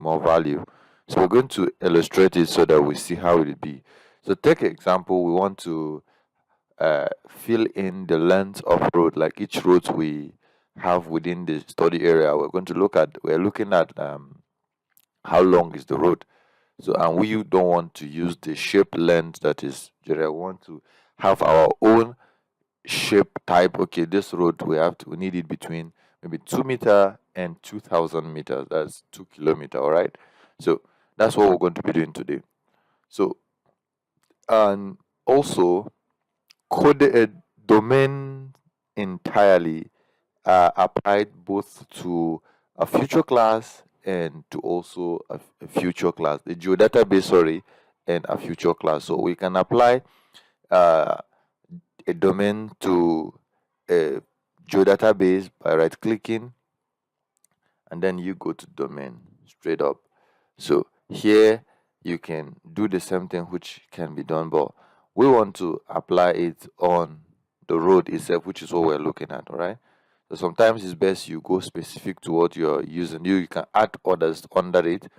more value. So we're going to illustrate it so that we see how it will be. So take an example, we want to fill in the length of road, like each road we have within the study area. We're looking at how long is the road. So, and we don't want to use the shape length that is general. We want to have our own shape type. Okay, this road we need it between maybe 2 meter and 2,000 meters. That's 2 kilometer. All right. So that's what we're going to be doing today. So, and also code a domain entirely applied both to a future class and to also a future class, the geodatabase, sorry, and a future class. So we can apply uh, a domain to a geodatabase by right clicking, and then you go to domain straight up. So here you can do the same thing which can be done, but we want to apply it on the road itself, which is what we're looking at. All right. So sometimes it's best you go specific to what you're using. You can add others under it,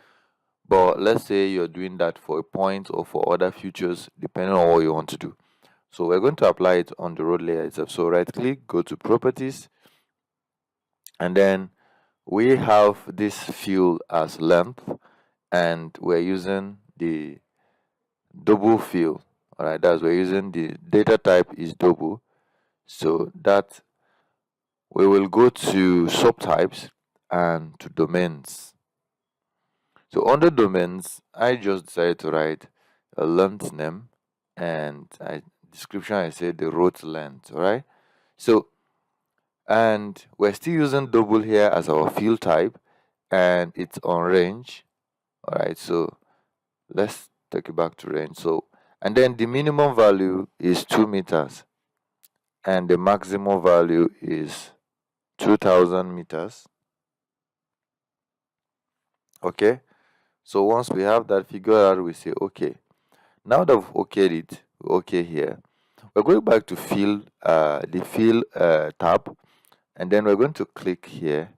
but let's say you're doing that for a point or for other features, depending on what you want to do. So we're going to apply it on the road layer itself. So right click, go to properties, and then we have this field as length, and we're using the double field. All right, that's we're using the data type is double, so that we will go to subtypes and to domains. So under domains, I just decided to write a length name, and description I said the road length. All right. So, and we're still using double here as our field type, and it's on range. All right. So let's take it back to range. So, and then the minimum value is 2 meters, and the maximum value is 2,000 meters. Okay. So once we have that figured out, we say okay. Now that we've okayed it, okay here, we're going back to the fill tab, and then we're going to click here.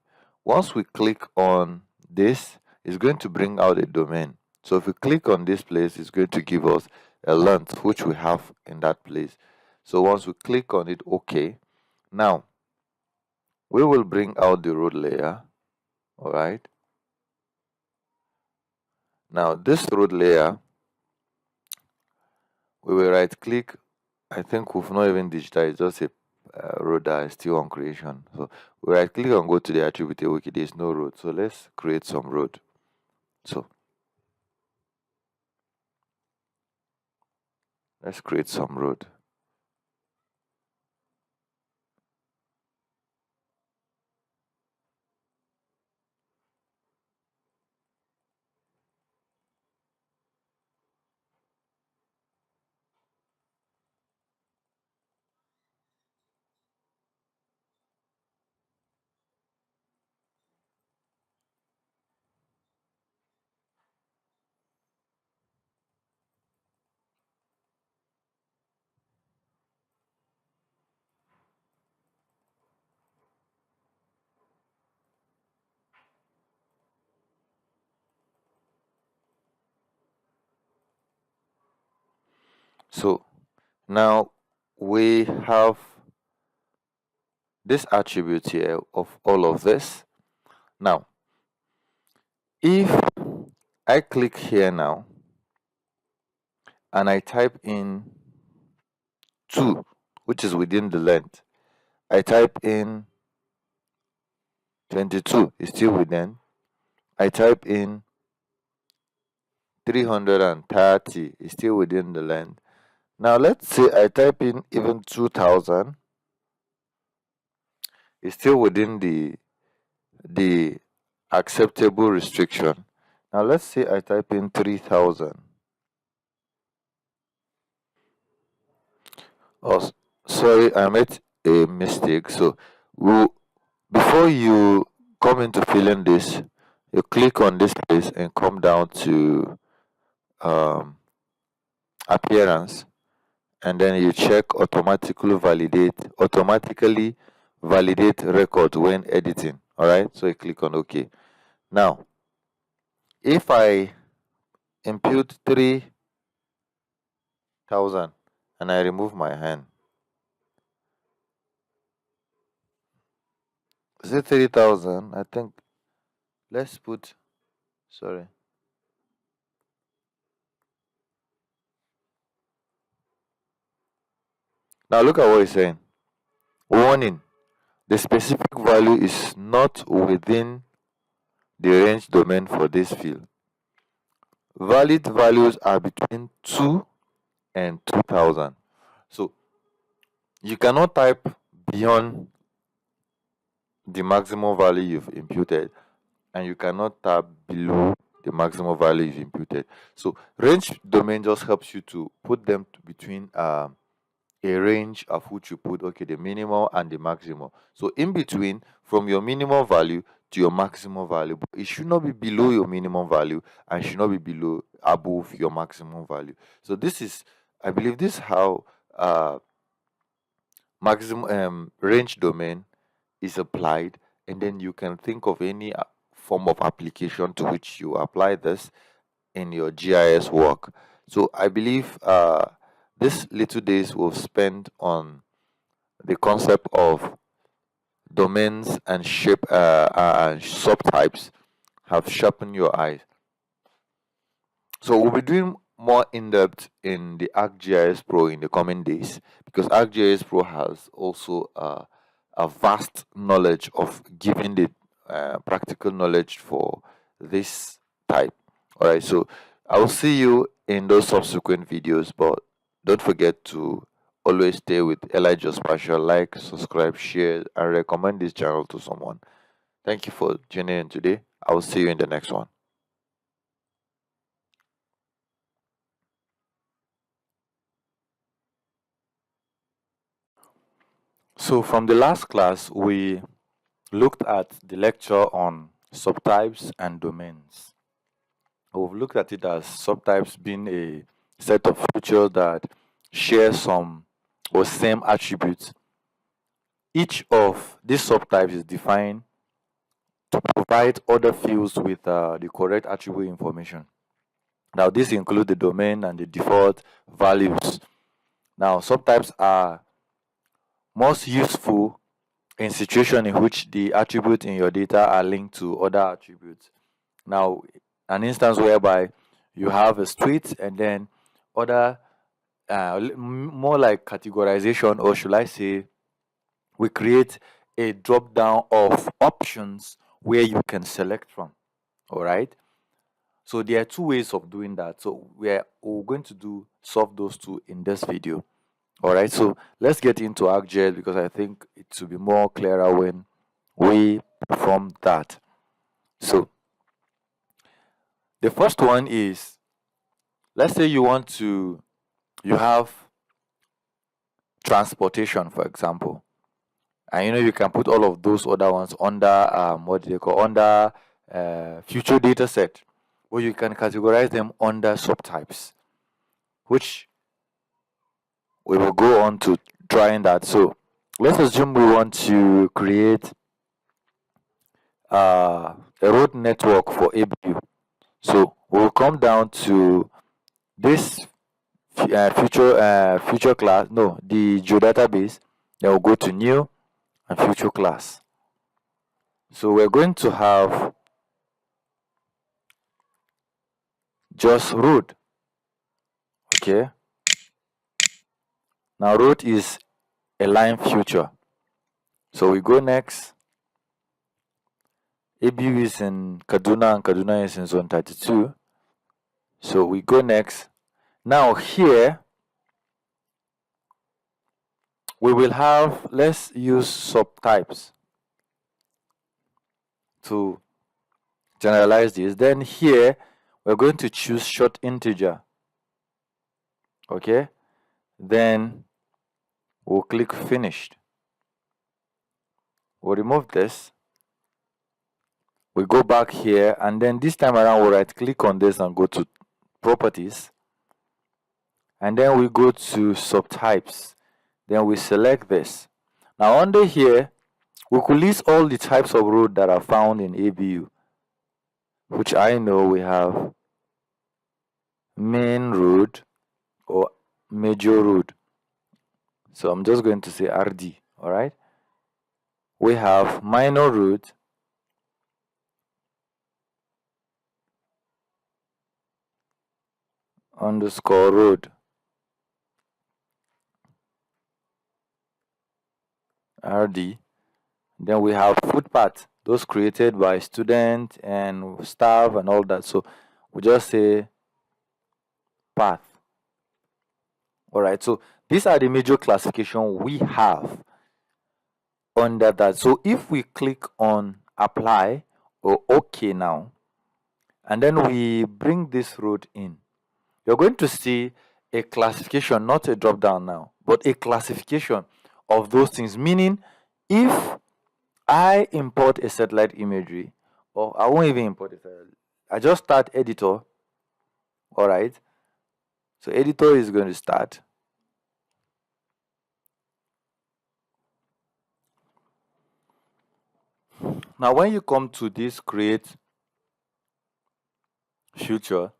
Once we click on this, it's going to bring out a domain. So if we click on this place, it's going to give us a length which we have in that place. So once we click on it, okay. Now we will bring out the road layer. All right. Now this road layer, we will right click. I think we've not even digitized, just a road that is still on creation. So we right click and go to the attribute. Okay, there's no road. So let's create some road. So let's create some road. So now we have this attribute here of all of this. Now, if I click here now and I type in 2, which is within the length, I type in 22, is still within. I type in 330, is still within the length. Now let's say I type in even 2,000, is still within the acceptable restriction. Now let's say I type in 3,000. Oh, sorry, I made a mistake. So before you come into filling this, you click on this place and come down to appearance, and then you check automatically validate record when editing. All right, so you click on OK. Now if I impute 3,000 and I remove my hand, is it 3,000? I think, let's put, sorry. Now look at what it's saying. Warning, the specific value is not within the range domain for this field. Valid values are between 2 and 2,000. So you cannot type beyond the maximum value you've imputed, and you cannot type below the maximum value you've imputed. So range domain just helps you to put them between a range of which you put, okay, the minimum and the maximum. So in between, from your minimum value to your maximum value, but it should not be below your minimum value and should not be below above your maximum value. So this is, I believe, this is how maximum range domain is applied, and then you can think of any form of application to which you apply this in your GIS work. So I believe this little days we've spent on the concept of domains and shape subtypes have sharpened your eyes. So we'll be doing more in depth in the ArcGIS Pro in the coming days, because ArcGIS Pro has also a vast knowledge of giving the practical knowledge for this type. All right, so I will see you in those subsequent videos, but don't forget to always stay with Elijah Spatial. Like, subscribe, share, and recommend this channel to someone. Thank you for tuning in today. I will see you in the next one. So from the last class, we looked at the lecture on subtypes and domains. We've looked at it as subtypes being a set of features that share some or same attributes. Each of these subtypes is defined to provide other fields with the correct attribute information. Now, this includes the domain and the default values. Now, subtypes are most useful in situations in which the attributes in your data are linked to other attributes. Now, an instance whereby you have a street and then other, more like categorization, or should I say, we create a drop down of options where you can select from. All right. So there are two ways of doing that. So we're going to solve those two in this video. All right, so let's get into ArcGIS, because I think it will be more clearer when we perform that. So the first one is, let's say you have transportation, for example, and you can put all of those other ones under what do they call, under future data set, or you can categorize them under subtypes, which we will go on to trying that. So let's assume we want to create a road network for ABU. So we'll come down to this future class, no, the geodatabase. Then we'll go to new and future class. So we're going to have just road. Okay. Now road is a line future. So we go next. ABU is in Kaduna and Kaduna is in zone 32. So we go next. Now here we will have, let's use subtypes to generalize this. Then here we're going to choose short integer. Okay. Then we'll click finished. We'll remove this. We go back here, and then this time around we'll right click on this and go to properties, and then we go to subtypes. Then we select this. Now under here we could list all the types of road that are found in ABU. which I know we have main road or major road. So I'm just going to say RD, all right? We have minor road, underscore road, RD. Then we have footpath, those created by students and staff and all that. So we just say path. All right. So these are the major classification we have under that. So if we click on apply or OK now, and then we bring this road in, you're going to see a classification, not a drop down now, but a classification of those things. Meaning, if I import a satellite imagery, or I won't even import it, I just start editor. All right. So editor is going to start. Now, when you come to this create future,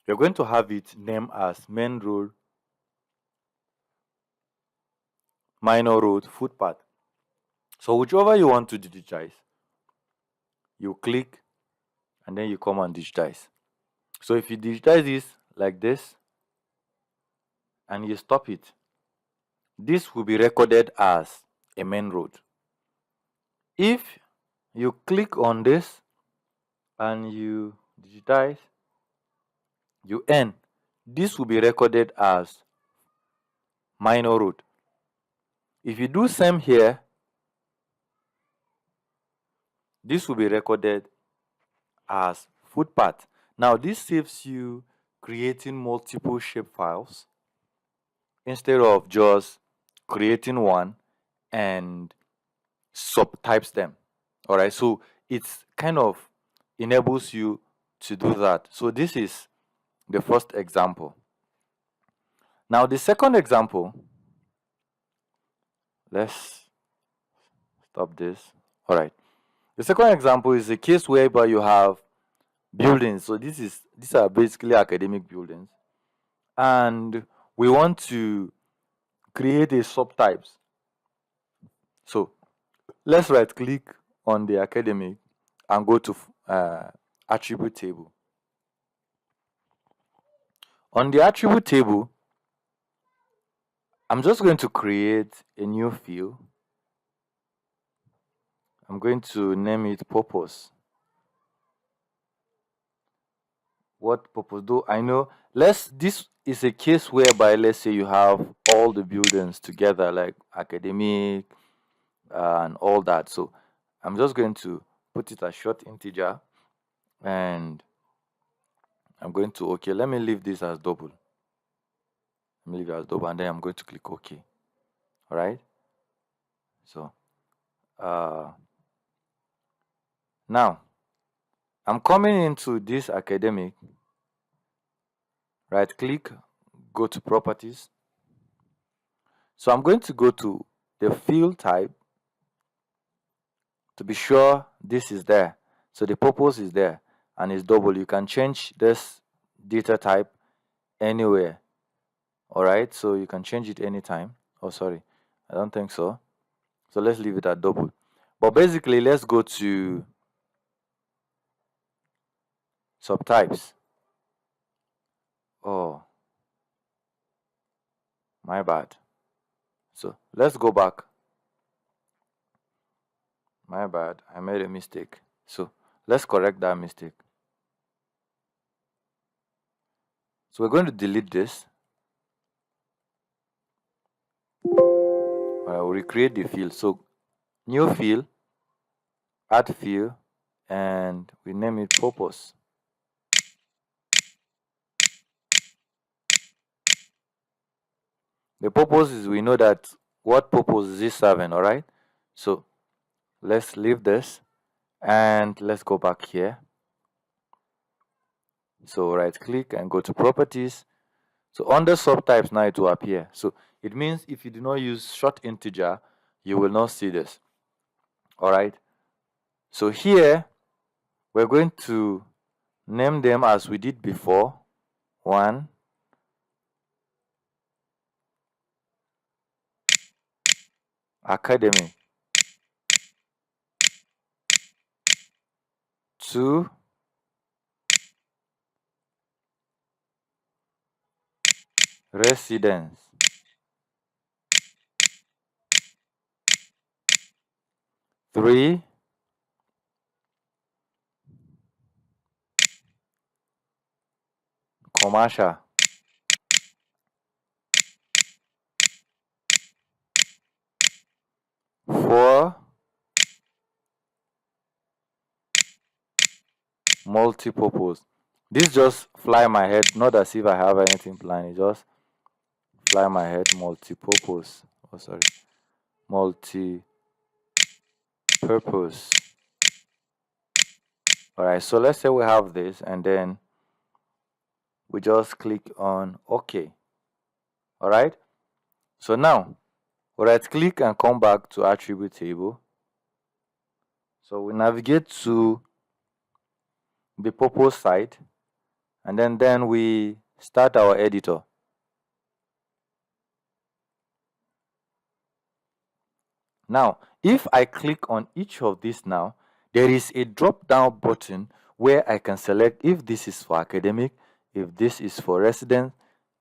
you're going to have it named as main road, minor road, footpath. So whichever you want to digitize, you click and then you come and digitize. So if you digitize this like this and you stop it, this will be recorded as a main road. If you click on this and you digitize, you end, this will be recorded as minor road. If you do same here, this will be recorded as footpath. Now this saves you creating multiple shape files instead of just creating one and subtypes them. All right, so it's kind of enables you to do that. So this is the first example. Now the second example, let's stop this. All right, the second example is a case whereby you have buildings. So these are basically academic buildings, and we want to create a subtypes. So let's right click on the academic and go to attribute table. On the attribute table, I'm just going to create a new field. I'm going to name it purpose. What purpose? Though I know, this is a case whereby, let's say you have all the buildings together, like academic and all that. So I'm just going to put it as short integer, and I'm going to OK. Let me leave this as double. Let me leave it as double, and then I'm going to click OK. All right. So now I'm coming into this academic. Right click, go to properties. So I'm going to go to the field type to be sure this is there. So the purpose is there and it's double. You can change this data type anywhere. All right, so you can change it anytime. Oh, sorry, I don't think so. So let's leave it at double. But basically, let's go to subtypes. Oh, my bad. So let's go back. My bad, I made a mistake. So let's correct that mistake. So we're going to delete this. We'll recreate the field. So new field, add field, and we name it purpose. The purpose is, we know that what purpose is this serving, all right? So let's leave this and let's go back here. So right click and go to properties. So under subtypes, now it will appear. So it means if you do not use short integer, you will not see this. All right. So here We're going to name them as we did before. 1, academy. 2, residence. 3, commercial. 4, multi-purpose. This just fly my head, not as if I have anything planned. It just fly my head. Multi-purpose. Oh, sorry. Multi-purpose. All right. So let's say we have this, and then we just click on OK. All right. So now, right click and come back to attribute table. So we navigate to the purpose side, and then we start our editor. Now, if I click on each of these now, there is a drop down button where I can select if this is for academic, if this is for resident,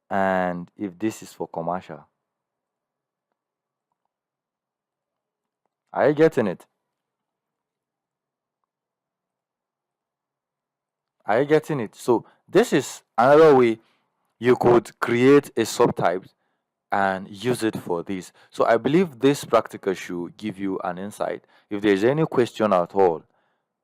and if this is for commercial. Are you getting it? Are you getting it? So this is another way you could create a subtype and use it for this. So I believe this practical should give you an insight. If there's any question at all,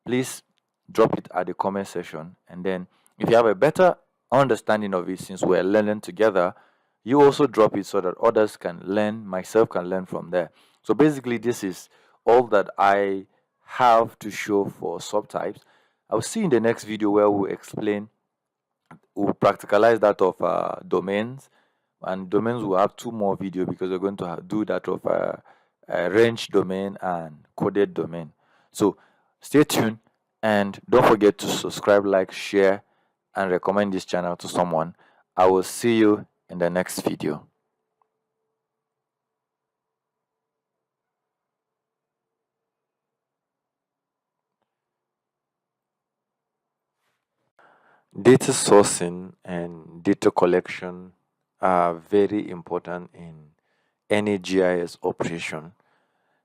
please drop it at the comment section. And then if you have a better understanding of it, since we're learning together, you also drop it so that others can learn, myself can learn from there. So basically, this is all that I have to show for subtypes. I'll see in the next video where we'll practicalize that of domains, and domains will have 2 more video because we're going to do that of range domain and coded domain. So stay tuned, and don't forget to subscribe, like, share, and recommend this channel to someone. I will see you in the next video. Data sourcing and data collection are very important in any GIS operation.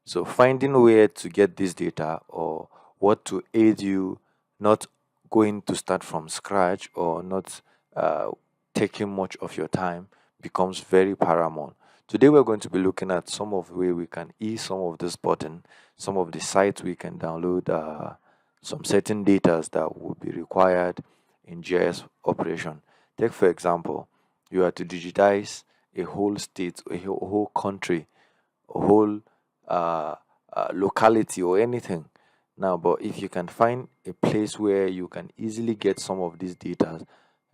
So finding where to get this data or what to aid you not going to start from scratch or not taking much of your time becomes very paramount. Today we're going to be looking at some of the way we can ease some of this button, some of the sites we can download some certain data that will be required in GIS operation. Take for example, you are to digitize a whole state, a whole country, a whole locality or anything. Now, but if you can find a place where you can easily get some of these data,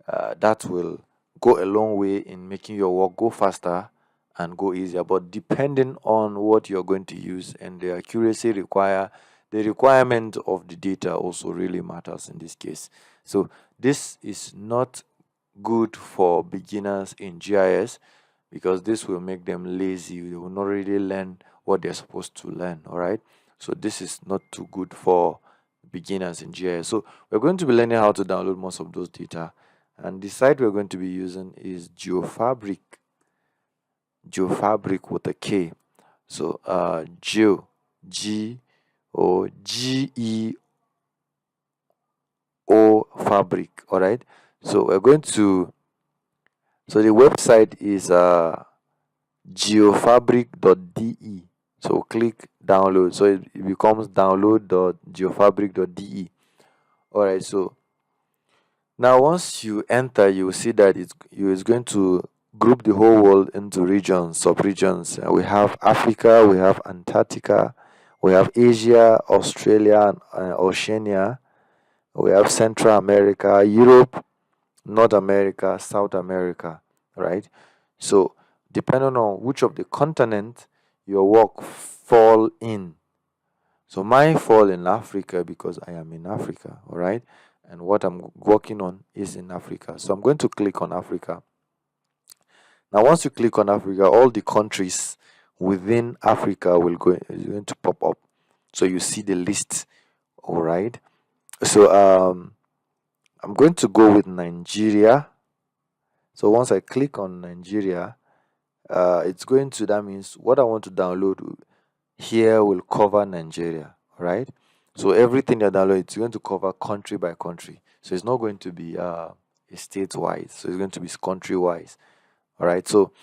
that will go a long way in making your work go faster and go easier. But depending on what you're going to use and the accuracy the requirement of the data also really matters in this case. So this is not good for beginners in GIS because this will make them lazy. They will not really learn what they're supposed to learn. All right. So this is not too good for beginners in GIS. So we're going to be learning how to download most of those data. And the site we're going to be using is GeoFabric. GeoFabric with a K. So Geo, G O G E O Fabric. All right. So we're going to. So the website is geofabric.de. So click download. So it becomes download.geofabric.de. All right. So now once you enter, you will see that it's going to group the whole world into regions, sub-regions. We have Africa, we have Antarctica, we have Asia, Australia, and Oceania. We have Central America, Europe, North America, South America, right? So depending on which of the continent your work fall in. So mine fall in Africa because I am in Africa, all right? And what I'm working on is in Africa. So I'm going to click on Africa. Now, once you click on Africa, all the countries within Africa is going to pop up. So you see the list, all right? So I'm going to go with Nigeria. So once I click on Nigeria, it's going to, that means what I want to download here will cover Nigeria, right? So everything you download, it's going to cover country by country. So it's not going to be state wise. So it's going to be country wise. All right. So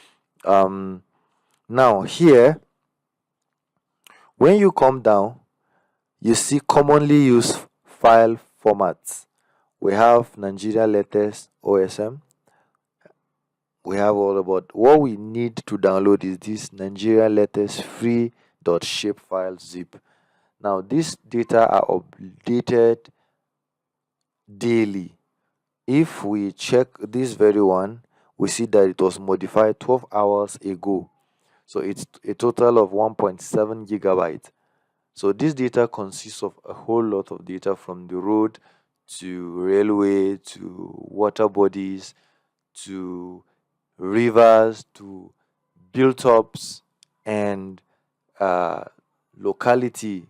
now here, when you come down, you see commonly used file formats. We have Nigeria letters OSM. We have all about what we need to download is this Nigeria letters free.shapefile zip. Now, these data are updated daily. If we check this very one, we see that it was modified 12 hours ago. So it's a total of 1.7 gigabytes. So this data consists of a whole lot of data from the road to railway to water bodies to rivers to built-ups and locality,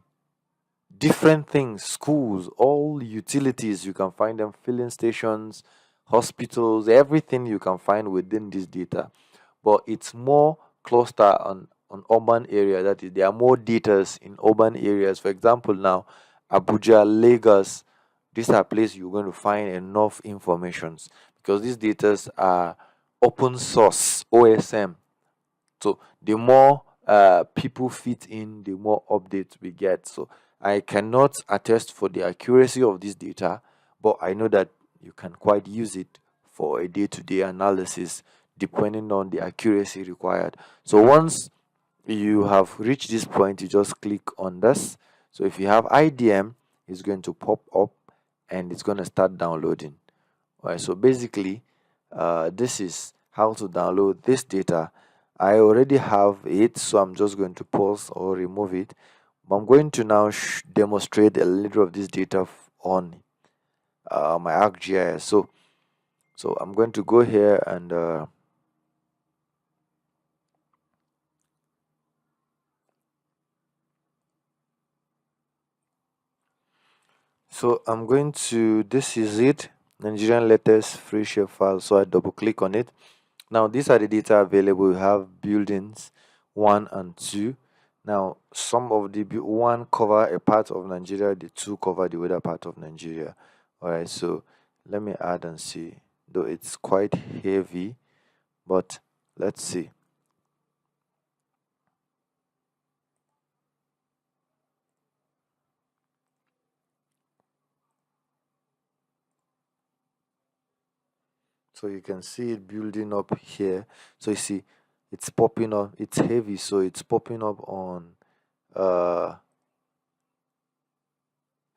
different things, schools, all utilities. You can find them, filling stations, hospitals, everything you can find within this data. But it's more cluster on urban area. That is, there are more data in urban areas. For example, now Abuja, Lagos, these are places you're going to find enough informations because these data are open source OSM. So the more people fit in, the more updates we get. So I cannot attest for the accuracy of this data, but I know that you can quite use it for a day-to-day analysis depending on the accuracy required. So once you have reached this point, you just click on this. So if you have IDM, it's going to pop up and it's going to start downloading. All right, so basically this is how to download this data. I already have it, so I'm just going to pause or remove it. But I'm going to now demonstrate a little of this data on my ArcGIS. So I'm going to go here and so I'm going to, this is it, Nigerian letters free shape file. So I double click on it. Now these are the data available. We have buildings 1 and 2. Now some of the one cover a part of Nigeria, the 2 cover the other part of Nigeria. All right, so let me add and see. Though it's quite heavy, but let's see. So you can see it building up here. So you see it's popping up, it's heavy, so it's popping up on so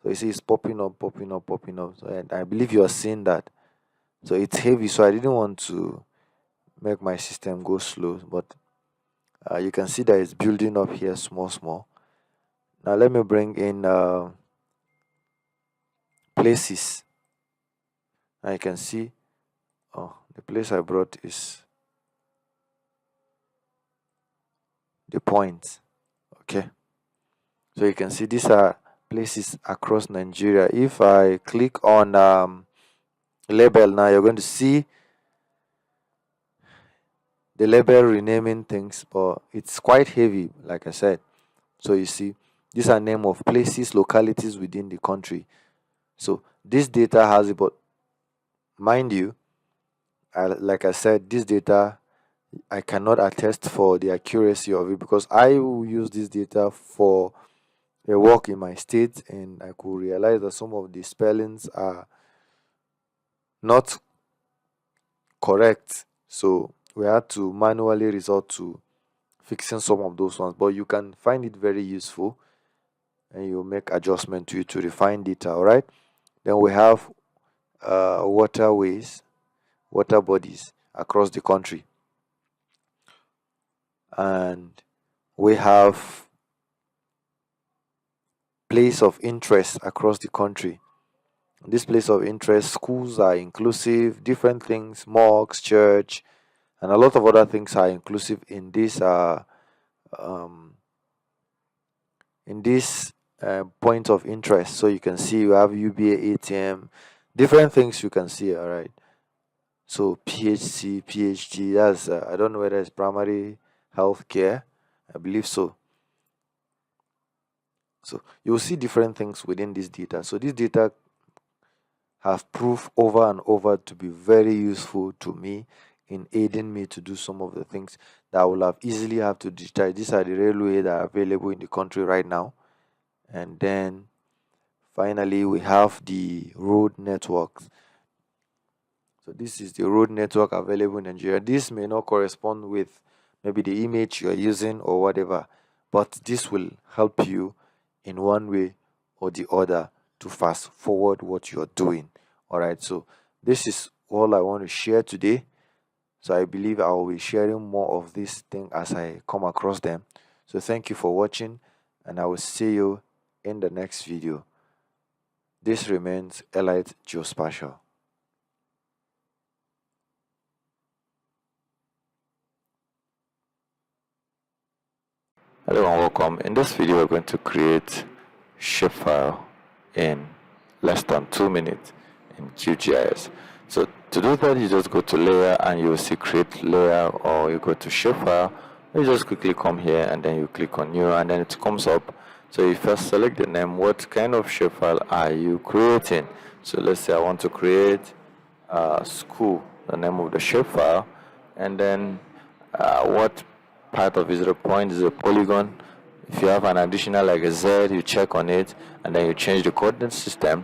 you see it's popping up. So, and I believe you are seeing that. So it's heavy, so I didn't want to make my system go slow, but you can see that it's building up here small. Now let me bring in places. Now you can see the place I brought is the point. Okay, so you can see these are places across Nigeria. If I click on label, now you're going to see the label renaming things, but it's quite heavy, like I said. So you see these are name of places, localities within the country. So this data has it, but mind you, like I said, this data I cannot attest for the accuracy of it because I will use this data for a work in my state, and I could realize that some of the spellings are not correct. So we had to manually resort to fixing some of those ones, but you can find it very useful and you make adjustment to it to refine data. All right, then we have waterways, water bodies across the country, and we have place of interest across the country. This place of interest, schools are inclusive, different things, mosques, church, and a lot of other things are inclusive um, in this point of interest. So you can see you have UBA ATM, different things you can see. All right. So PHC, PhD, that's I don't know whether it's primary health care. I believe so. So you will see different things within this data. So this data have proved over and over to be very useful to me in aiding me to do some of the things that I will have easily have to digitize. These are the railway that are available in the country right now. And then finally we have the road networks. So this is the road network available in Nigeria. This may not correspond with maybe the image you are using or whatever, but this will help you in one way or the other to fast forward what you are doing. All right, so this is all I want to share today. So I believe I will be sharing more of this thing as I come across them. So thank you for watching, and I will see you in the next video. This remains Elite Geospatial. Hello and welcome. In this video, we're going to create shapefile in less than 2 minutes in QGIS. So to do that, you just go to layer and you will see create layer, or you go to shapefile. You just quickly come here and then you click on new, and then it comes up. So you first select the name. What kind of shapefile are you creating? So let's say I want to create school, the name of the shapefile, and then what part of is a point is a polygon. If you have an additional like a Z, you check on it and then you change the coordinate system.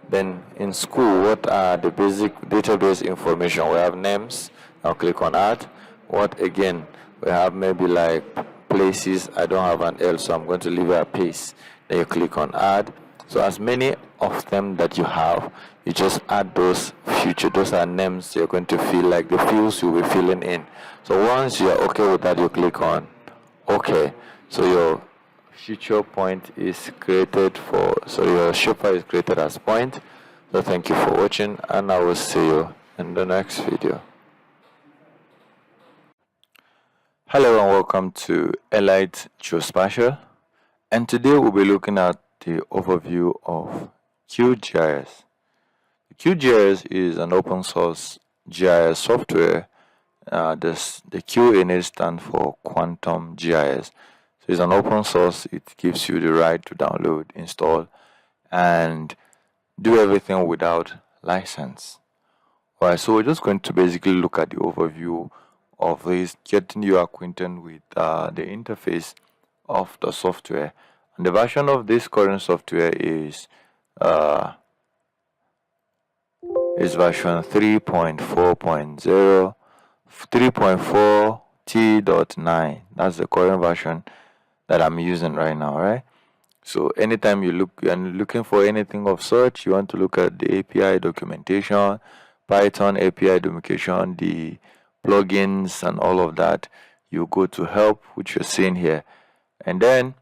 Then in school, what are the basic database information? We have names. I'll click on add. What again? We have maybe like places. I don't have an L, so I'm going to leave it a paste. Then you click on add. So as many of them that you have, you just add those future. Those are names you're going to fill, like the fields you'll be filling in. So once you're okay with that, you click on okay. So your future point is created so your shapefile is created as point. So thank you for watching, and I will see you in the next video. Hello and welcome to Elite Geospatial, and today we'll be looking at the overview of QGIS. QGIS is an open source GIS software. The Q in it stands for Quantum GIS. So it's an open source. It gives you the right to download, install, and do everything without license. Alright, so we're just going to basically look at the overview of this, getting you acquainted with the interface of the software. And the version of this current software is version 3.4.0, 3.4 T.9. That's the current version that I'm using right now, right? So anytime you're looking for anything of such, you want to look at the API documentation, Python API documentation, the plugins and all of that, you go to help, which you're seeing here. And then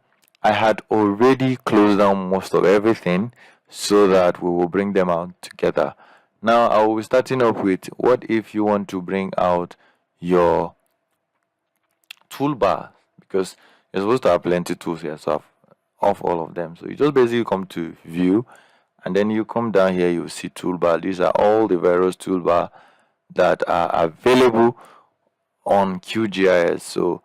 I had already closed down most of everything so that we will bring them out together. Now I will be starting up with, what if you want to bring out your toolbar, because you're supposed to have plenty tools here, so I've off all of them. So you just basically come to view, and then you come down here, you see toolbar. These are all the various toolbar that are available on QGIS. So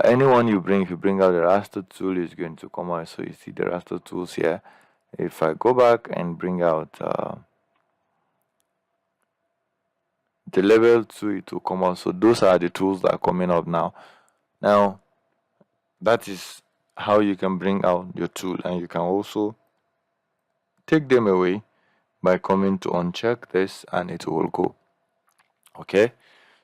anyone you bring, if you bring out the raster tool, is going to come out. So you see the raster tools here. If I go back and bring out the level 2, it will come out. So those are the tools that are coming up now. Now that is how you can bring out your tool, and you can also take them away by coming to uncheck this, and it will go. Okay,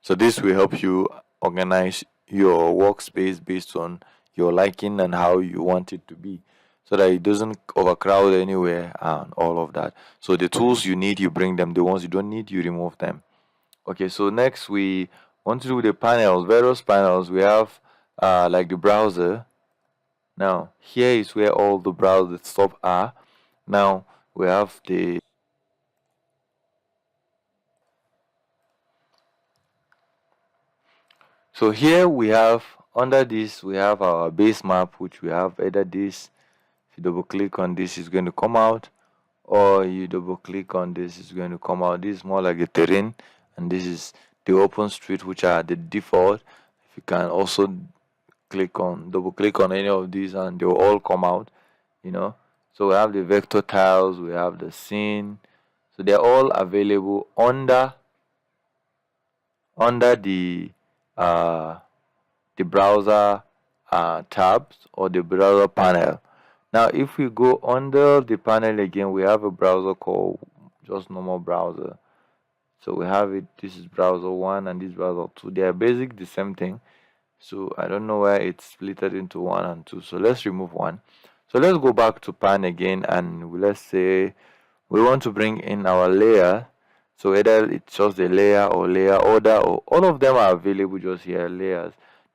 so this will help you organize your workspace based on your liking and how you want it to be, so that it doesn't overcrowd anywhere and all of that. So the tools you need, you bring them. The ones you don't need, you remove them. Okay, so next we want to do the panels, various panels. We have like the browser. Now here is where all the browser stuff are. Now we have the so here we have under this we have our base map, which we have either this. If you double click on this, it's going to come out, or you double click on this, it's going to come out. This is more like a terrain, and this is the open street, which are the default. If you can also double click on any of these, and they will all come out, you know. So we have the vector tiles, we have the scene, so they're all available under uh the browser tabs or the browser panel. Now if we go under the panel again, we have a browser called just normal browser. So we have it, this is browser 1 and this browser 2. They are basic the same thing. So I don't know why it's split into 1 and 2. So let's remove 1. So let's go back to pan again, and let's say we want to bring in our layer. So either it's just a layer or layer order, or all of them are available just here, layers.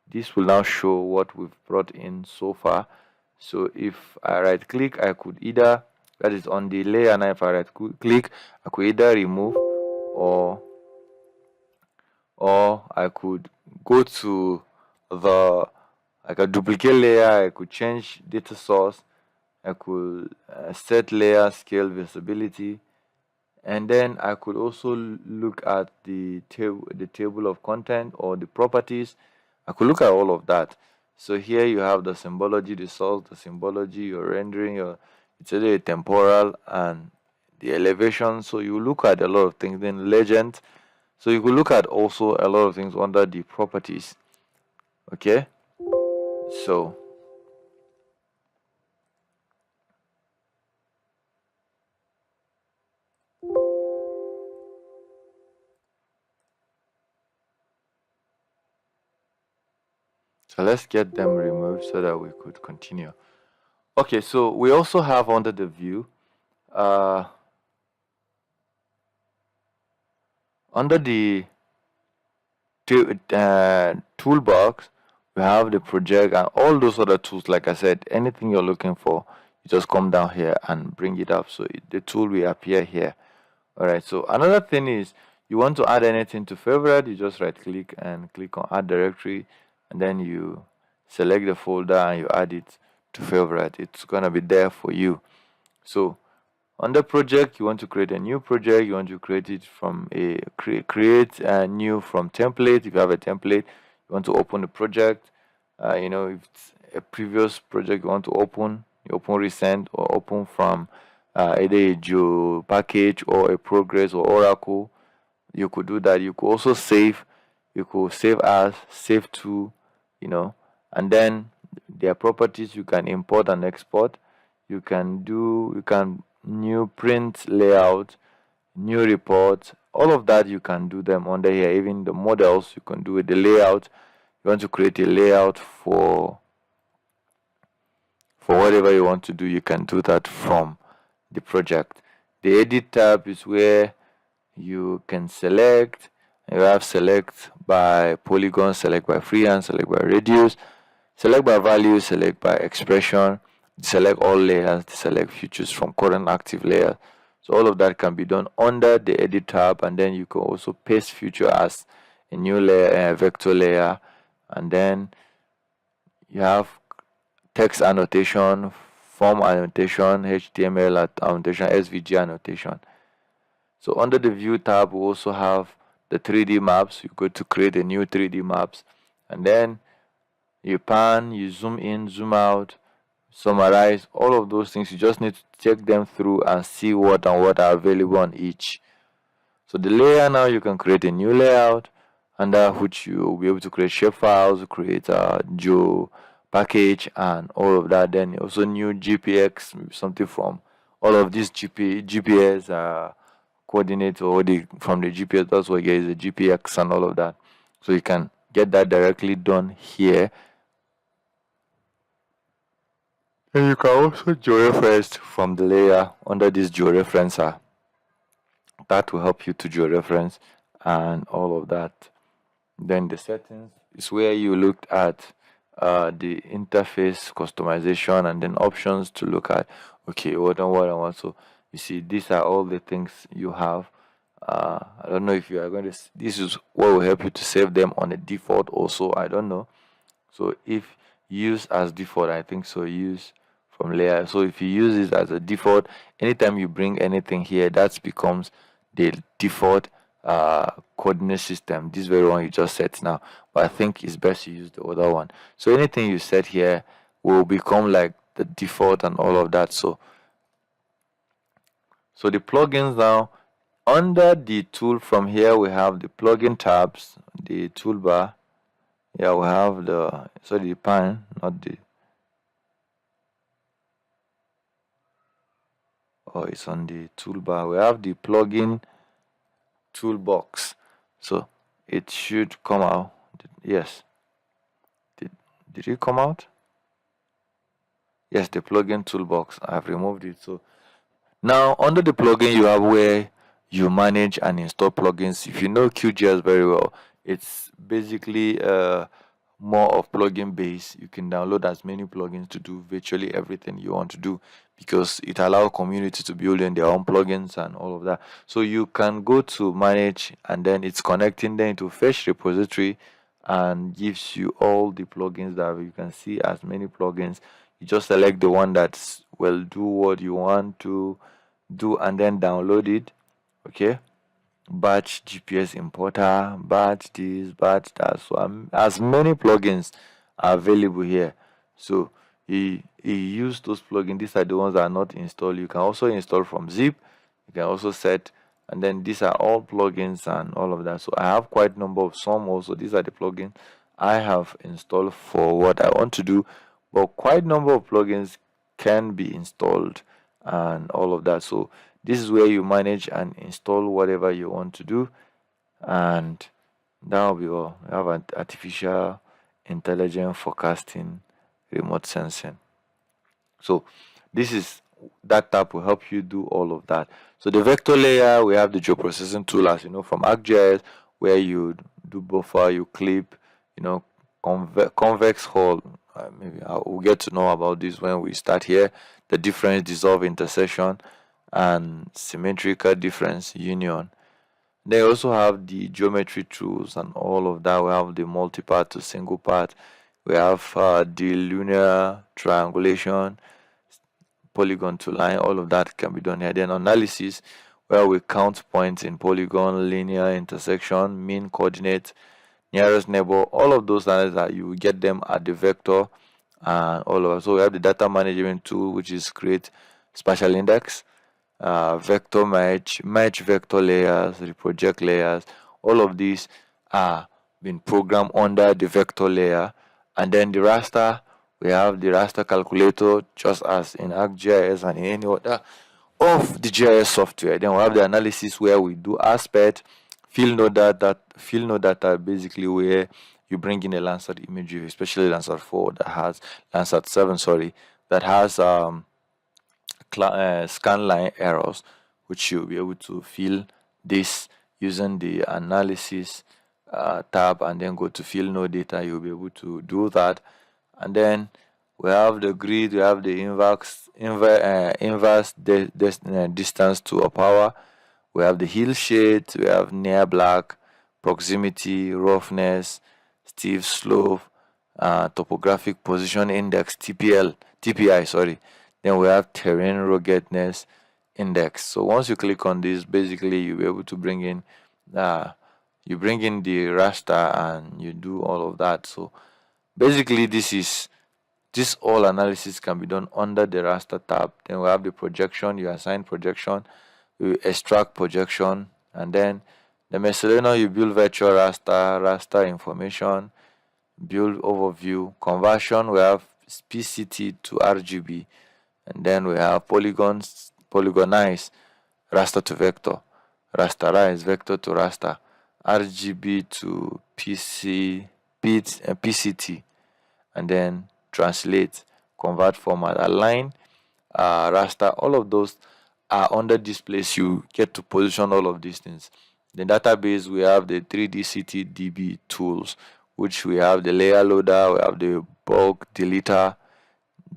This will now show what we've brought in so far. So if I right click, I could either, that is on the layer, and if I right click, I could either remove or I could go to I could duplicate layer, I could change data source, I could set layer scale visibility, and then I could also look at the table of content or the properties. I could look at all of that. So here you have the symbology, the source, the symbology, your rendering, it's either a temporal and the elevation. So you look at a lot of things. Then legend. So you could look at also a lot of things under the properties. Okay. So let's get them removed so that we could continue. Okay, so we also have under the view, under the toolbox, we have the project and all those other tools. Like I said, anything you're looking for, you just come down here and bring it up. So the tool will appear here. All right. So another thing is, you want to add anything to favorite, you just right click and click on add directory, and then you select the folder and you add it to favorite. It's gonna be there for you. So under project, you want to create a new project, you want to create it from a create a new from template. If you have a template, you want to open the project, if it's a previous project you want to open, you open recent or open from either a geo package or a progress or oracle. You could do that. You could also save, you could save as, save to, and then their properties you can import and export. You can new print layout, new report, all of that you can do them under here. Even the models you can do with the layout. You want to create a layout for whatever you want to do, you can do that from the project. The edit tab is where you can select. You have select by polygon, select by freehand, select by radius, select by value, select by expression, select all layers, select features from current active layer. So all of that can be done under the edit tab, and then you can also paste feature as a new layer, a vector layer, and then you have text annotation, form annotation, HTML annotation, SVG annotation. So under the view tab, we also have the 3D maps. You go to create a new 3D maps, and then you pan, you zoom in, zoom out, summarize, all of those things. You just need to check them through and see what are available on each. So the layer, now you can create a new layout under which you will be able to create shape files, create a geo package and all of that. Then also new GPX, something from all of these GPS coordinates or from the GPS. That's why there is a GPX and all of that. So you can get that directly done here. And you can also georeference from the layer under this georeferencer. That will help you to georeference and all of that. Then the settings is where you looked at the interface customization, and then options to look at. Okay, what I want. So you see, these are all the things you have. I don't know if you are going to. This is what will help you to save them on a default. Also, I don't know. So if use as default, I think so. Use from layer. So if you use it as a default, anytime you bring anything here, that becomes the default coordinate system. This very one you just set now, but I think it's best to use the other one. So anything you set here will become like the default and all of that. So the plugins now, under the tool from here we have the plugin tabs, the toolbar. Yeah, we have the pan, not the. Oh, it's on the toolbar. We have the plugin toolbox. So it should come out. Yes. Did it come out? Yes, the plugin toolbox. I've removed it. So now under the plugin you have where you manage and install plugins. If you know QGIS very well, it's basically more of plugin base. You can download as many plugins to do virtually everything you want to do, because it allows community to build in their own plugins and all of that. So you can go to manage, and then it's connecting them to fetch repository and gives you all the plugins that you can see as many plugins. You just select the one that will do what you want to do and then download it. Okay, batch GPS importer, batch this, batch that. So as many plugins are available here. So he used those plugins. These are the ones that are not installed. You can also install from zip. You can also set, and then these are all plugins and all of that. So I have quite a number of some also. These are the plugins I have installed for what I want to do, but quite a number of plugins can be installed and all of that. So this is where you manage and install whatever you want to do, and that will be all. We have an artificial intelligence forecasting, remote sensing. So this is that tab will help you do all of that. So the vector layer, we have the geoprocessing tool, as you know, from ArcGIS, where you do buffer, you clip, convex hull. Maybe we'll get to know about this when we start here. The difference, dissolve, intersection, and symmetrical difference, union. They also have the geometry tools and all of that. We have the multi-part to single part. We have the linear triangulation, polygon to line. All of that can be done here. Then analysis, where we count points in polygon, linear, intersection, mean, coordinate, nearest neighbor. All of those analyses that you will get them at the vector and all of that. So we have the data management tool, which is create spatial index, vector match vector layers, reproject layers. All of these are being programmed under the vector layer. And then the raster, we have the raster calculator, just as in ArcGIS and in any other of the GIS software. Then we have the analysis, where we do aspect, field node data, basically where you bring in a Landsat imagery, especially Landsat 4 that has Landsat 7, that has scan line errors, which you'll be able to fill this using the analysis tab, and then go to field node data. You'll be able to do that. And then we have the grid, we have the inverse distance to a power. We have the hill shade, we have near black, proximity, roughness, steep slope, topographic position index, TPI. Then we have terrain ruggedness index. So once you click on this, basically you'll be able to bring in the raster and you do all of that. So basically this all analysis can be done under the raster tab. Then we have the projection, you assign projection, you extract projection, and then the miscellaneous, you build virtual raster information, build overview, conversion, we have PCT to RGB, and then we have polygonize raster to vector, rasterize vector to raster, RGB to PCT, and then translate, convert format, align, raster. All of those are under this place. You get to position all of these things. The database, we have the 3D CT DB tools, which we have the layer loader, we have the bulk deleter,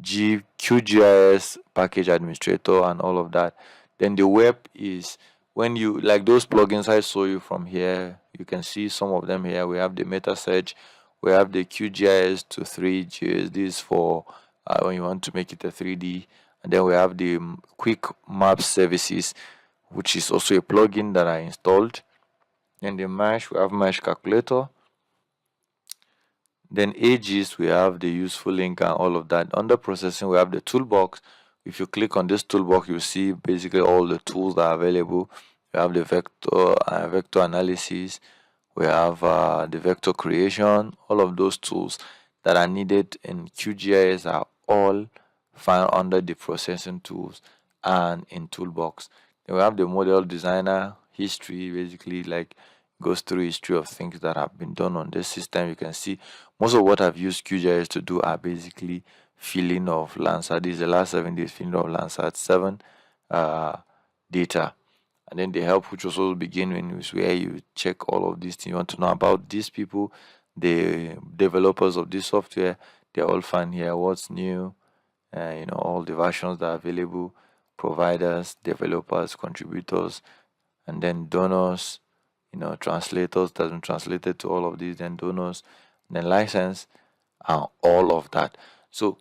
QGIS package administrator, and all of that. Then the web is when you like those plugins I saw you from here. You can see some of them here. We have the meta search, we have the QGIS to 3GIS. This is for when you want to make it a 3D. And then we have the quick map services, which is also a plugin that I installed. Then the mesh, we have mesh calculator. Then ArcGIS, we have the useful link and all of that. Under processing, we have the toolbox. If you click on this toolbox, you see basically all the tools that are available. We have the vector analysis. We have the vector creation. All of those tools that are needed in QGIS are all found under the processing tools and in toolbox. Then we have the model designer history, basically like goes through history of things that have been done on this system. You can see most of what I've used QGIS to do are basically filling of Landsat. This is the last 7 days filling of Landsat 7 data. And then the help, which also begin when is where you check all of these things. You want to know about these people, the developers of this software. They're all found here. What's new? All the versions that are available, providers, developers, contributors, and then donors, translators that's been translated to all of these, then donors, then license, and all of that. So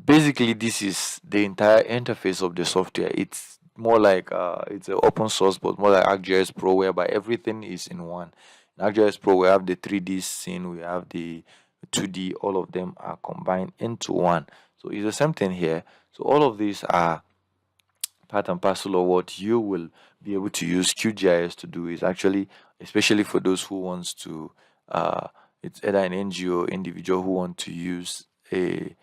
basically, this is the entire interface of the software. It's more like it's an open source, but more like ArcGIS Pro, whereby everything is in one. In ArcGIS Pro, we have the 3D scene, we have the 2D, all of them are combined into one. So it's the same thing here. So all of these are part and parcel of what you will be able to use QGIS to do. Is actually, especially for those who wants to, it's either an NGO individual who want to use a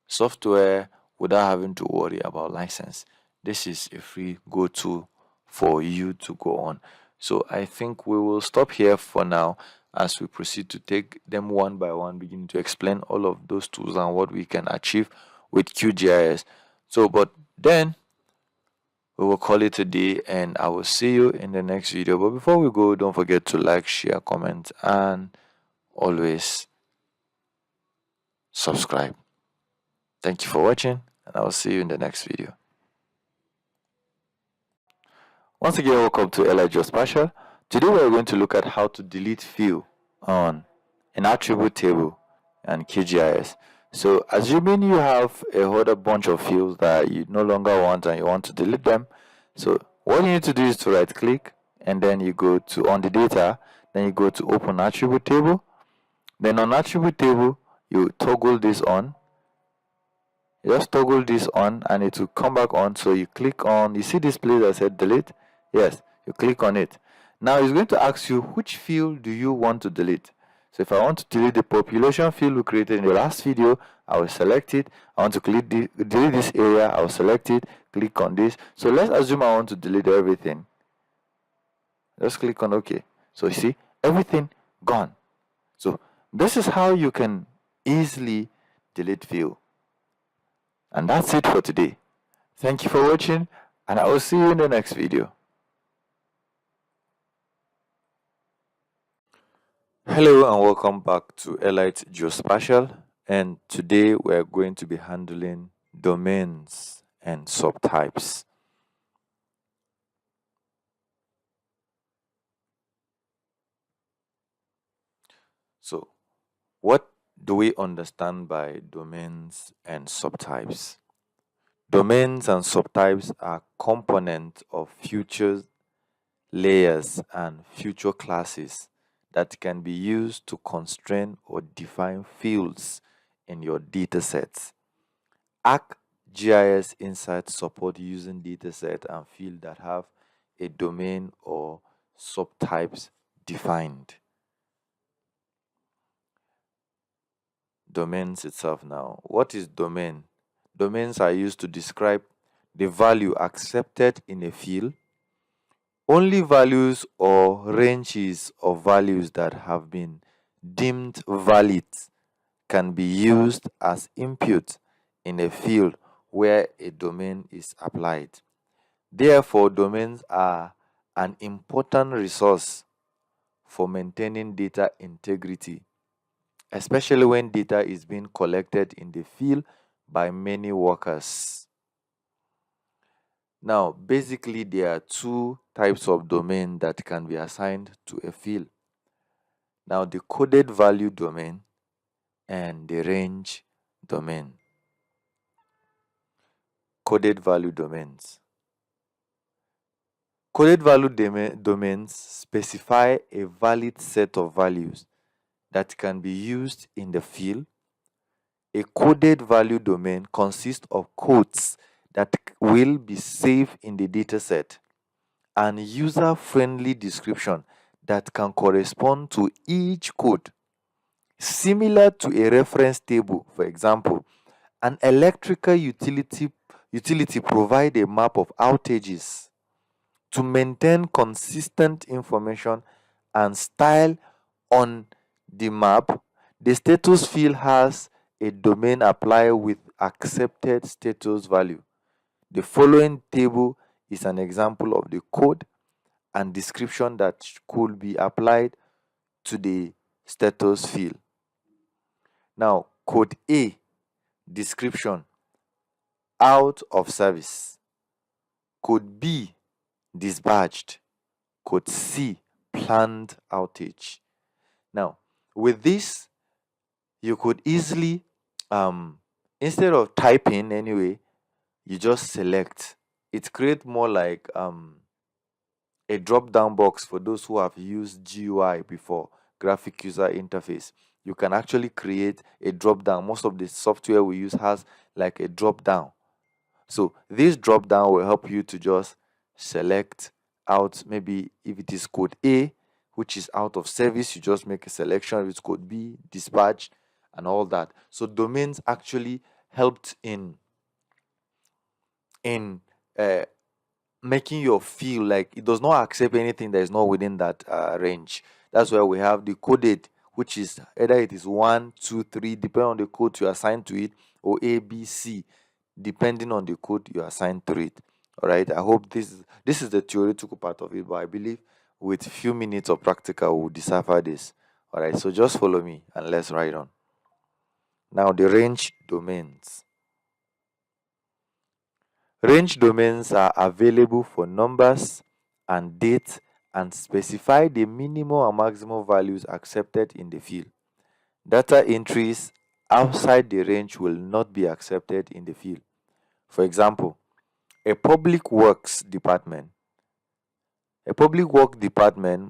software without having to worry about license. This is a free go-to for you to go on. So I think we will stop here for now as we proceed to take them one by one, beginning to explain all of those tools and what we can achieve with QGIS. So, but then we will call it a day, and I will see you in the next video. But before we go, don't forget to like, share, comment, and always subscribe. Thank you for watching, and I will see you in the next video. Once again, welcome to LI Geospatial. Today we are going to look at how to delete field on an attribute table and QGIS. So assuming you have a whole bunch of fields that you no longer want and you want to delete them, so what you need to do is to right click and then you go to on the data, then you go to open attribute table. Then on attribute table, you toggle this on. You just toggle this on and it will come back on. So you click on, you see this place that said delete? Yes, you click on it. Now it's going to ask you which field do you want to delete. So if I want to delete the population field we created in the last video, I will select it. I want to delete this area, I will select it, click on this. So let's assume I want to delete everything. Just click on OK. So you see, everything gone. So this is how you can easily delete field. And that's it for today. Thank you for watching, and I will see you in the next video. Hello and welcome back to Elite Geospatial, and today we are going to be handling domains and subtypes. So, what do we understand by domains and subtypes? Domains and subtypes are components of future layers and future classes that can be used to constrain or define fields in your datasets. ArcGIS Insights support using dataset and fields that have a domain or subtypes defined. Domains itself now. What is domain? Domains are used to describe the value accepted in a field. Only values or ranges of values that have been deemed valid can be used as input in a field where a domain is applied. Therefore, domains are an important resource for maintaining data integrity especially when data is being collected in the field by many workers. Now, basically, there are two types of domain that can be assigned to a field. Now, the coded value domain and the range domain. Coded value domains. Coded value domains specify a valid set of values that can be used in the field. A coded value domain consists of codes that will be saved in the dataset and user-friendly description that can correspond to each code. Similar to a reference table, for example, an electrical utility provide a map of outages to maintain consistent information and style on the map. The status field has a domain applied with accepted status value. The following table is an example of the code and description that could be applied to the status field. Now, code A, description, out of service. Code B, dispatched. Code C, planned outage. Now, with this, you could easily, instead of typing anyway, you just select. It creates more like a drop down box for those who have used GUI before, graphic user interface. You can actually create a drop down. Most of the software we use has like a drop down. So this drop down will help you to just select out. Maybe if it is code A, which is out of service, you just make a selection. If it's code B, dispatch, and all that. So domains actually helped in uh, making you feel like it does not accept anything that is not within that range. That's why we have the coded, which is either it is 1, 2, 3, depending on the code you assign to it, or A, B, C, depending on the code you assign to it. All right. I hope this is the theoretical part of it, but I believe with few minutes of practical we'll decipher this. All right. So just follow me and let's ride on. Now the range domains. Range domains are available for numbers and dates and specify the minimum and maximum values accepted in the field. Data entries outside the range will not be accepted in the field. For example, a public works department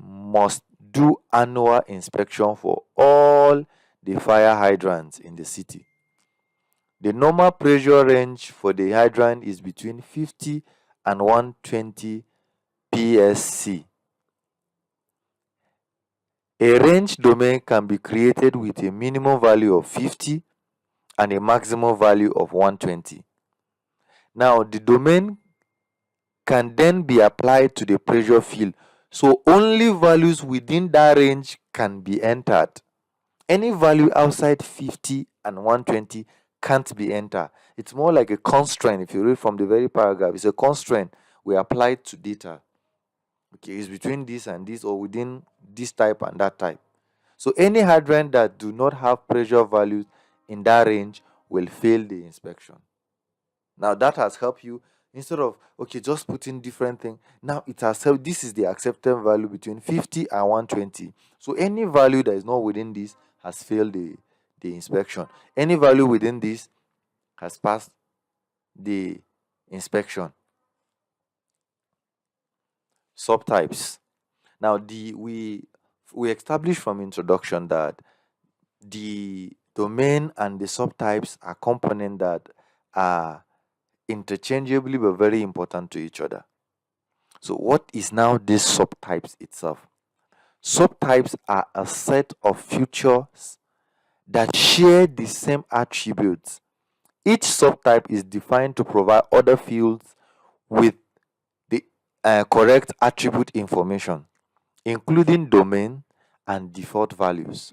must do annual inspection for all the fire hydrants in the city. The normal pressure range for the hydrant is between 50 and 120 PSC. A range domain can be created with a minimum value of 50 and a maximum value of 120. Now, the domain can then be applied to the pressure field, so only values within that range can be entered. Any value outside 50 and 120 can't be entered. It's more like a constraint. If you read from the very paragraph, it's a constraint we apply to data. Okay, it's between this and this, or within this type and that type. So any hydrant that do not have pressure values in that range will fail the inspection. Now that has helped you. Instead of just putting different things, now it has helped. This is the acceptable value between 50 and 120. So any value that is not within this has failed the inspection. Any value within this has passed the inspection. Subtypes. Now we established from introduction that the domain and the subtypes are components that are interchangeably but very important to each other. So what is now this subtypes itself? Subtypes are a set of features that share the same attributes. Each subtype is defined to provide other fields with the correct attribute information, including domain and default values.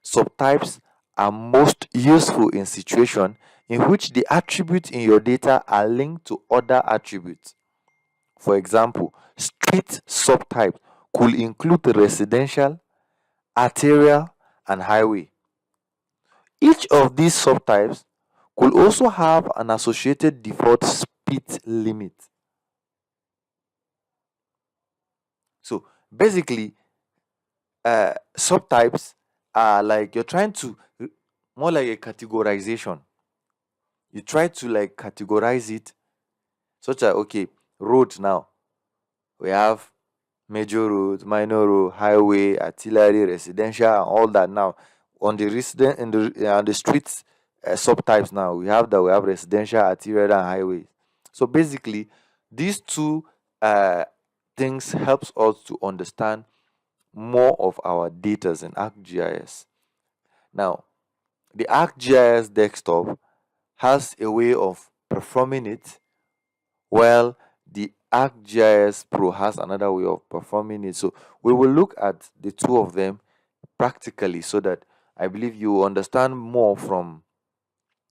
Subtypes are most useful in situations in which the attributes in your data are linked to other attributes. For example, street subtypes could include residential, arterial, and highway. Each of these subtypes could also have an associated default speed limit. So basically, subtypes are like you're trying to more like a categorization. You try to like categorize it such that okay, roads now we have major roads, minor road, highway, artillery, residential, and all that. Now on the resident in the on the streets subtypes now we have residential, artillery, and highway. So basically, these two uh, things helps us to understand more of our data in ArcGIS. Now, the ArcGIS desktop has a way of performing it, while the ArcGIS Pro has another way of performing it. So we will look at the two of them practically so that I believe you understand more from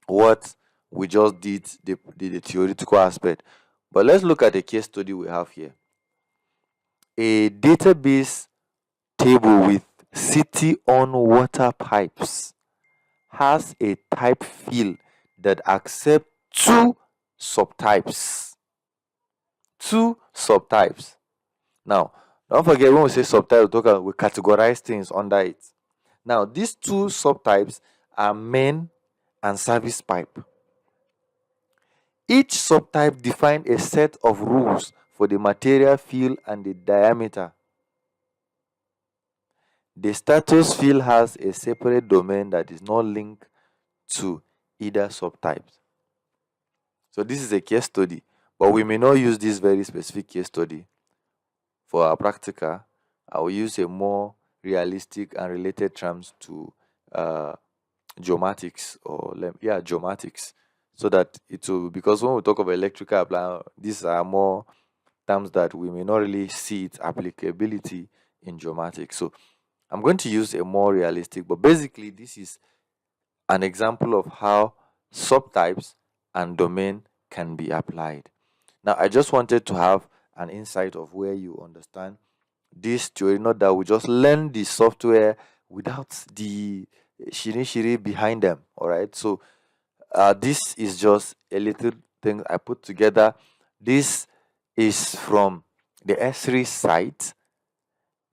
what we just did, the theoretical aspect. But let's look at the case study we have here. A database table with city on water pipes has a type field that accepts two subtypes. Two subtypes. Now, don't forget when we say subtype, we categorize things under it. Now, these two subtypes are main and service pipe. Each subtype defines a set of rules for the material field and the diameter. The status field has a separate domain that is not linked to either subtype. So this is a case study, but we may not use this very specific case study for our practical. I will use a more realistic and related terms to geomatics geomatics, so that it will, because when we talk of electrical appliance, these are more terms that we may not really see its applicability in geomatics. So I'm going to use a more realistic, but basically this is an example of how subtypes and domain can be applied. Now, I just wanted to have an insight of where you understand this theory, not that we just learn the software without the shiri behind them. All right. So, this is just a little thing I put together. This is from the S3 site.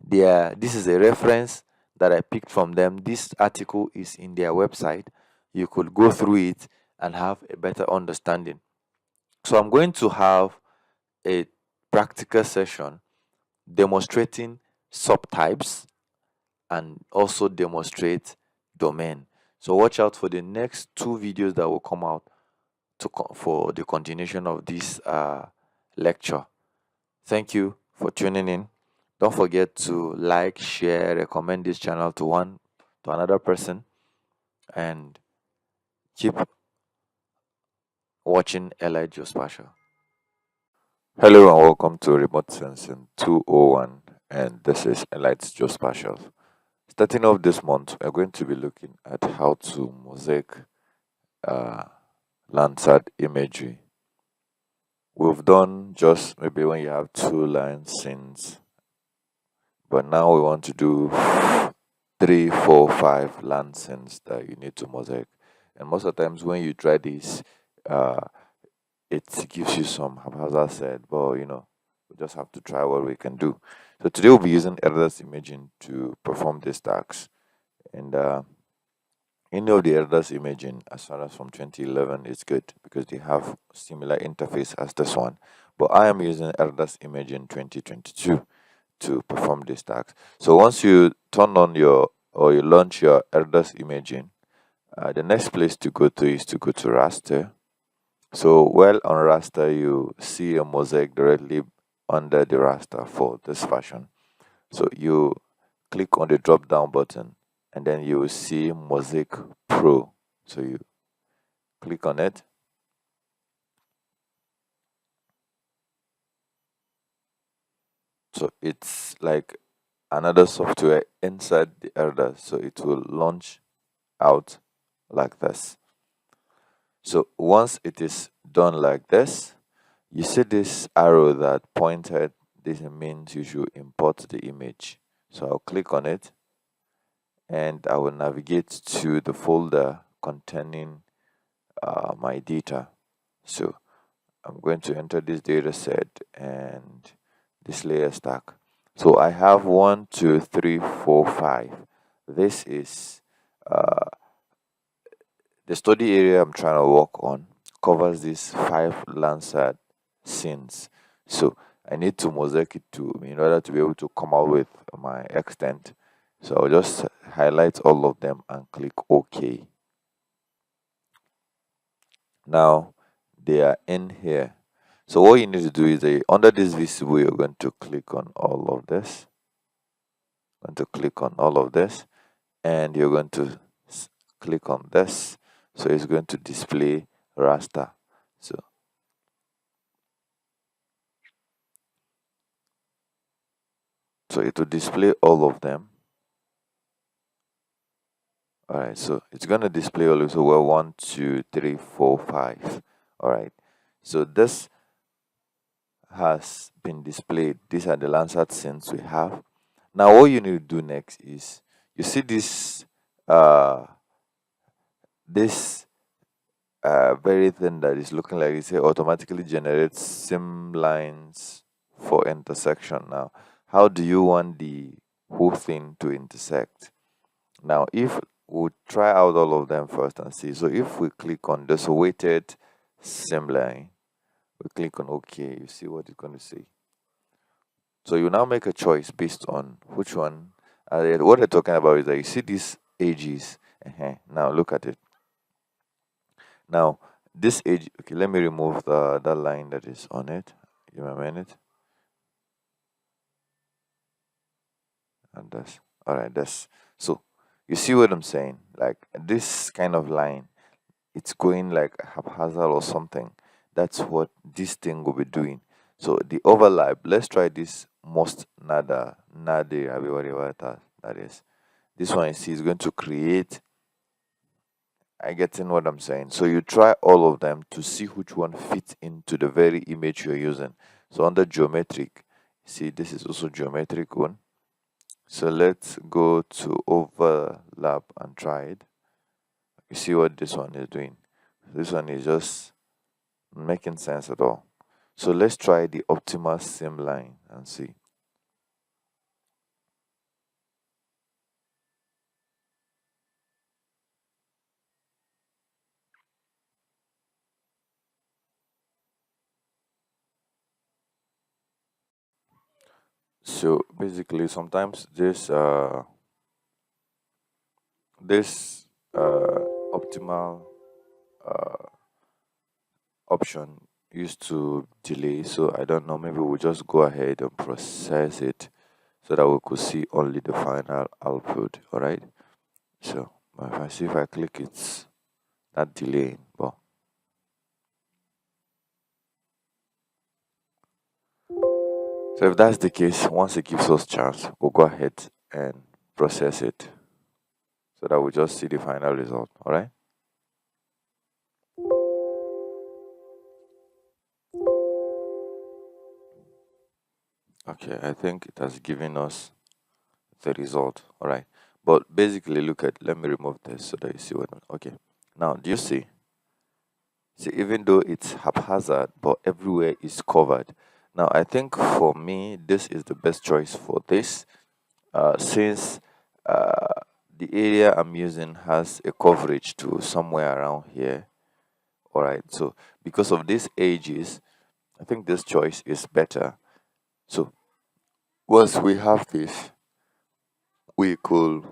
This is a reference that I picked from them. This article is in their website. You could go through it and have a better understanding. So I'm going to have a practical session demonstrating subtypes and also demonstrate domain. So watch out for the next two videos that will come out for the continuation of this lecture. Thank you for tuning in. Don't forget to like, share, recommend this channel to another person, and keep watching Allied Geospatial. Hello and welcome to Remote Sensing 201, and this is Allied Geospatial. Starting off this month, we're going to be looking at how to mosaic Landsat imagery. We've done just maybe when you have 2-line scenes, but now we want to do 3, 4, 5 land scenes that you need to mosaic. And most of the times when you try this, it gives you some haphazard said, but we just have to try what we can do. So today we'll be using ArcGIS imaging to perform these tasks. And any of the ArcGIS imaging, as far as from 2011, is good because they have similar interface as this one. But I am using ArcGIS imaging 2022 to perform these tasks. So once you turn on you launch your ArcGIS imaging, the next place to go to is to go to raster. So while on raster, you see a mosaic directly under the raster for this fashion. So you click on the drop down button and then you will see Mosaic Pro. So you click on it. So it's like another software inside the ArcGIS. So it will launch out like this. So once it is done like this, you see this arrow that pointed. This means you should import the image. So I'll click on it and I will navigate to the folder containing my data. So I'm going to enter this data set and this layer stack. So I have 1, 2, 3, 4, 5. This is the study area I'm trying to work on covers these 5 Landsat scenes. So I need to mosaic it to in order to be able to come out with my extent. So I'll just highlight all of them and click OK. Now they are in here. So what you need to do is under this visible, you're going to click on all of this. Going to click on all of this, and you're going to click on this. So it's going to display raster. So it will display all of them. All right, so it's going to display all of, so we're 1, 2, 3, 4, 5. All right, so this has been displayed. These are the Landsat scenes we have. Now what you need to do next is, you see this this very thing that is looking like it automatically generates sim lines for intersection. Now how do you want the whole thing to intersect? Now if we'll try out all of them first and see. So if we click on this weighted sim line, we click on OK, you see what it's going to say. So you now make a choice based on which one. What they're talking about is that you see these ages. Now look at it. Now this age. Okay, let me remove that line that is on it. Give me a minute. And that's all right. That's so. You see what I'm saying? Like this kind of line, it's going like haphazard or something. That's what this thing will be doing. So the overlap. Let's try this most nada whatever that is. This one you see is going to create. I get in what I'm saying. So you try all of them to see which one fits into the very image you're using. So under geometric, see this is also geometric one. So let's go to overlap and try it. You see what this one is doing. This one is just making sense at all. So let's try the optimal sim line and see. So basically sometimes this optimal uh, option used to delay, so I don't know, maybe we'll just go ahead and process it so that we could see only the final output. All right, so if I see, if I click, it's not delaying. But so if that's the case, once it gives us chance, we'll go ahead and process it so that we just see the final result. All right. Okay, I think it has given us the result. All right, but basically look at, let me remove this so that you see what. Okay, now do you see? See, even though it's haphazard, but everywhere is covered. Now, I think for me, this is the best choice for this, since uh, the area I'm using has a coverage to somewhere around here. All right, so because of these ages, I think this choice is better. So once we have this, we could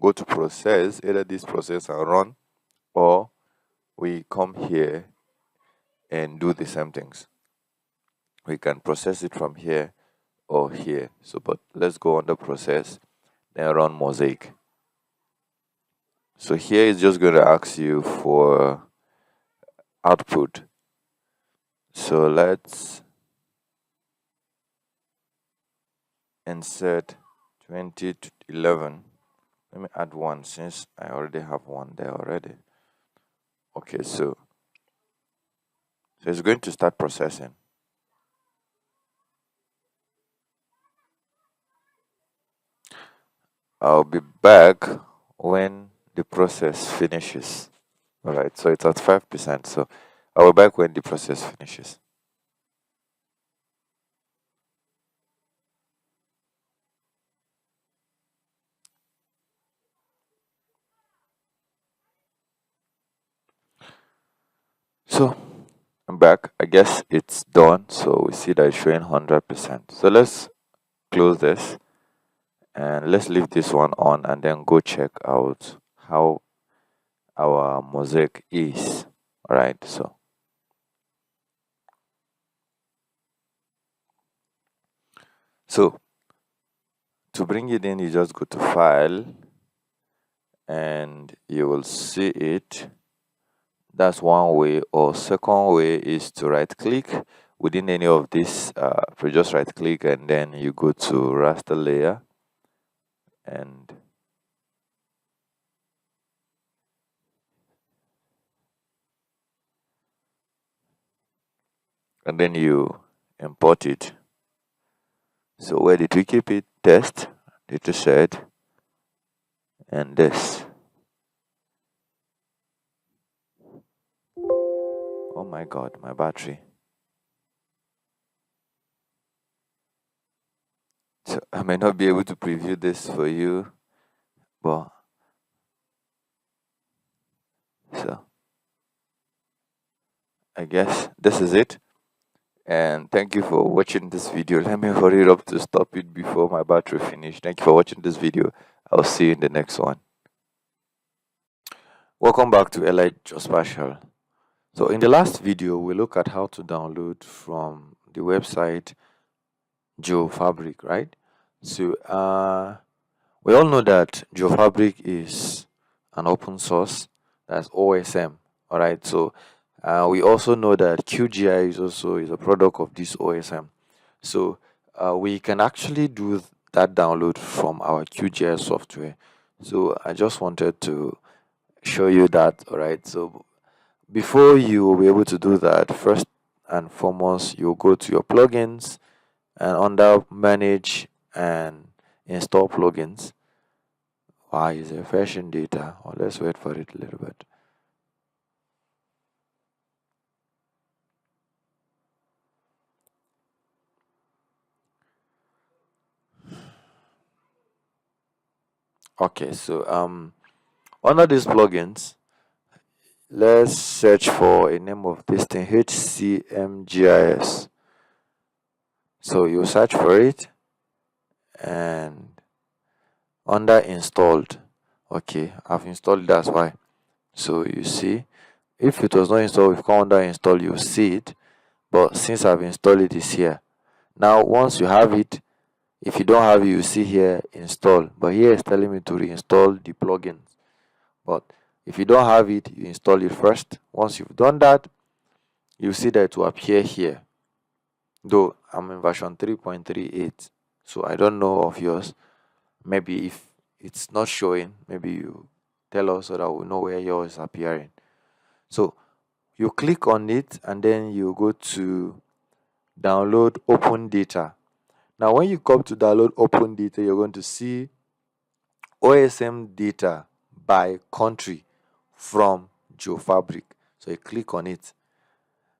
go to process, either this process and run, or we come here and do the same things. We can process it from here or here. So, but let's go on the process, then run mosaic. So here is just going to ask you for output. So let's insert 20 to 11. Let me add one since I already have one there already. Okay, so it's going to start processing. I'll be back when the process finishes. All right, so it's at 5%. So I'll be back when the process finishes. So I'm back. I guess it's done. So we see that it's showing 100%. So let's close this and let's leave this one on and then go check out how our mosaic is. All right. So to bring it in, you just go to File and you will see it. That's one way. Or second way is to right click within any of these. Just right click and then you go to raster layer and then you import it. So where did we keep it? Test, data set, and this. Oh my god, my battery. So I may not be able to preview this for you, but so I guess this is it. And thank you for watching this video. Let me hurry up to stop it before my battery finish. Thank you for watching this video. I'll see you in the next one. Welcome back to Elite Geospatial. So in the last video, we look at how to download from the website GeoFabric, right? So we all know that GeoFabric is an open source, that's OSM. All right. So we also know that QGI is a product of this OSM. So we can actually do that download from our QGI software. So I just wanted to show you that. All right. So before you will be able to do that, first and foremost, you'll go to your plugins and under manage and install plugins. Why is there version data? Or let's wait for it a little bit. Okay, so under these plugins, let's search for a name of this thing, HCMGIS. So you search for it and under installed. Okay, I've installed it, that's why. So you see, if it was not installed, if you come under install, you see it. But since I've installed it, it's here. Now, once you have it, if you don't have it, you see here install. But here it's telling me to reinstall the plugins. But if you don't have it, you install it first. Once you've done that, you see that it will appear here. Though I'm in version 3.38, so I don't know of yours. Maybe if it's not showing, maybe you tell us so that we know where yours is appearing. So you click on it and then you go to download open data. Now when you come to download open data, you're going to see OSM data by country from GeoFabric. So you click on it.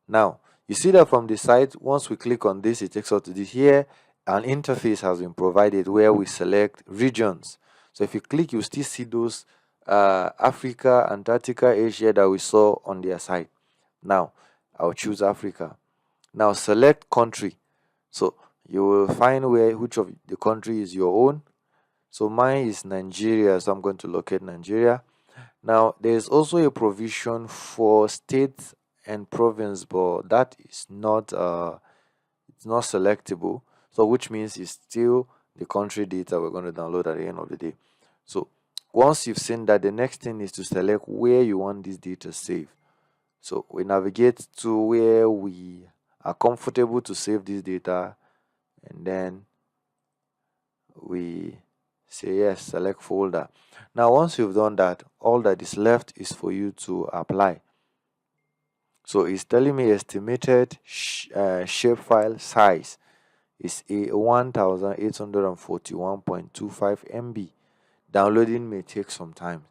Now you see that from the site, once we click on this, it takes us to this. Here an interface has been provided where we select regions. So if you click, you still see those Africa, Antarctica, Asia that we saw on their site. Now I'll choose Africa. Now select country. So you will find which of the country is your own. So mine is Nigeria, so I'm going to locate Nigeria. Now there's also a provision for state and province, but that is not it's not selectable. So which means it's still the country data we're going to download at the end of the day. So once you've seen that, the next thing is to select where you want this data saved. So we navigate to where we are comfortable to save this data, and then we say yes, select folder. Now once you've done that, all that is left is for you to apply. So it's telling me estimated shapefile size is a 1841.25 MB. Downloading may take some time.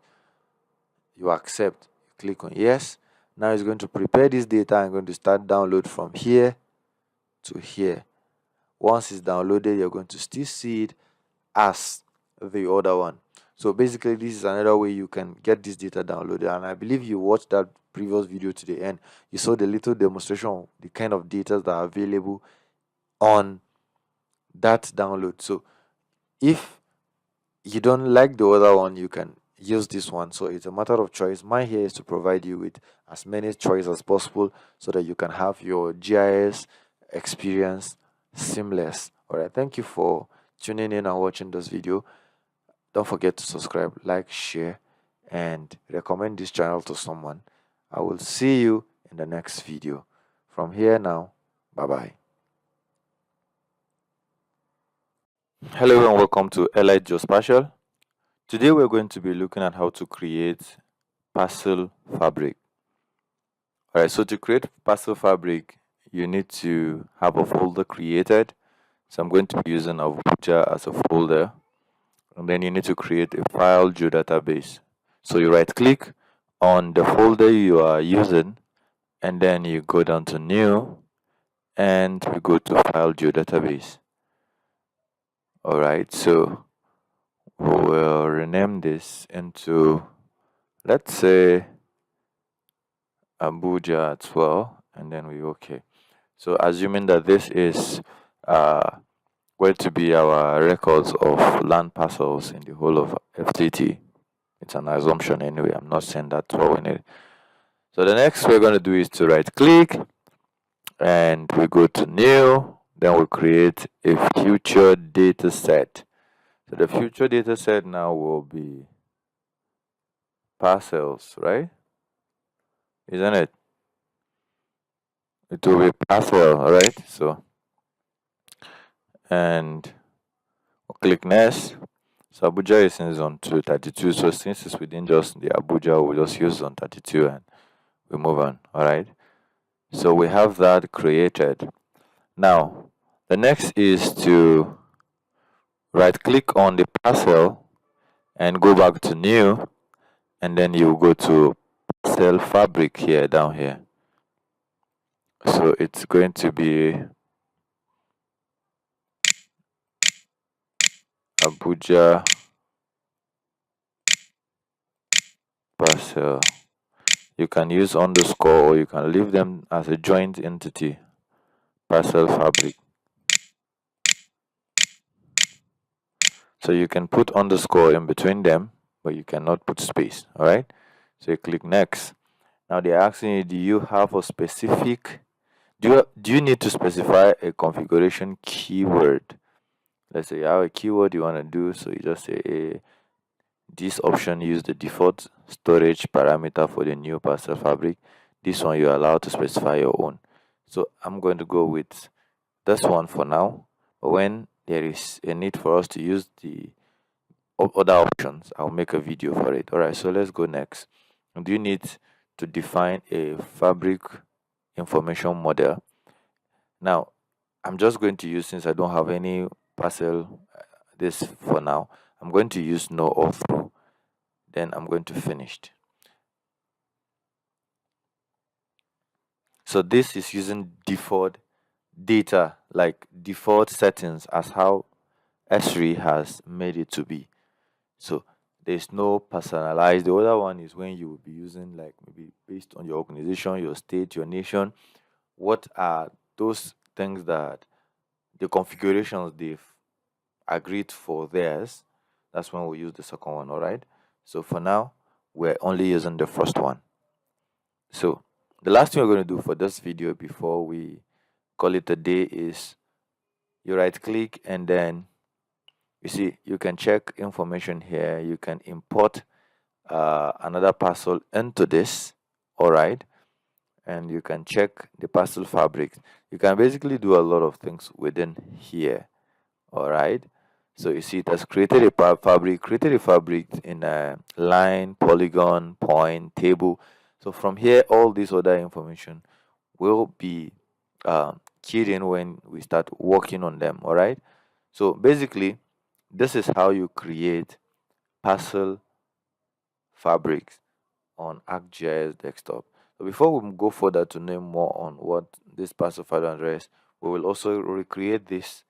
You accept, click on yes. Now it's going to prepare this data. I'm going to start download from here to here. Once it's downloaded, you're going to still see it as the other one. So basically, this is another way you can get this data downloaded. And I believe you watched that previous video to the end. You saw the little demonstration of the kind of data that are available on that download. So if you don't like the other one, you can use this one. So it's a matter of choice. Mine here is to provide you with as many choices as possible so that you can have your GIS experience seamless. All right, thank you for tuning in and watching this video. Don't forget to subscribe, like, share, and recommend this channel to someone. I will see you in the next video. From here now, bye bye. Hello and welcome to Elite Geospatial. Today we're going to be looking at how to create parcel fabric. Alright, so to create parcel fabric, you need to have a folder created. So I'm going to be using Abuja as a folder. And then you need to create a file geodatabase. So you right click on the folder you are using, and then you go down to new and we go to file geodatabase. Alright, so we will rename this into, let's say, Abuja as well, and then we okay. So assuming that this is going to be our records of land parcels in the whole of FTT. It's an assumption anyway. I'm not saying that's what we need. So the next we're going to do is to right click and we go to new. Then we create a future data set. So the future data set now will be parcels, right? Isn't it? It will be parcel, right? So, and we'll click next. So Abuja is in zone 232. So since it's within just the Abuja, we'll just use zone 32 and we move on. All right. So we have that created. Now, the next is to right click on the parcel and go back to new, and then you go to parcel fabric here down here. So it's going to be Abuja parcel. You can use underscore or you can leave them as a joint entity, parcel fabric. So you can put underscore in between them, but you cannot put space. All right. So you click next. Now they're asking you, do you have a specific, do you need to specify a configuration keyword? Let's say you have a keyword you want to do, so you just say this option use the default storage parameter for the new parcel fabric. This one you're allowed to specify your own. So I'm going to go with this one for now, but when there is a need for us to use the other options, I'll make a video for it. All right, so let's go next. Do you need to define a fabric information model? Now I'm just going to use, since I don't have any parcel this for now, I'm going to use no or through, then I'm going to finish. So this is using default data, like default settings, as how Esri has made it to be. So there's no personalized. The other one is when you will be using, like, maybe based on your organization, your state, your nation, what are those things that the configurations they've agreed for theirs. That's when we use the second one. All right, so for now we're only using the first one. So the last thing we're going to do for this video before we call it a day is you right click, and then you see you can check information here. You can import another parcel into this. All right, and you can check the parcel fabric. You can basically do a lot of things within here. All right, so you see it has created a fabric in a line, polygon, point, table. So from here, all this other information will be keyed in when we start working on them. All right, so basically this is how you create parcel fabrics on ArcGIS desktop. So before we go further to name more on what this path of shadow and rest, we will also recreate this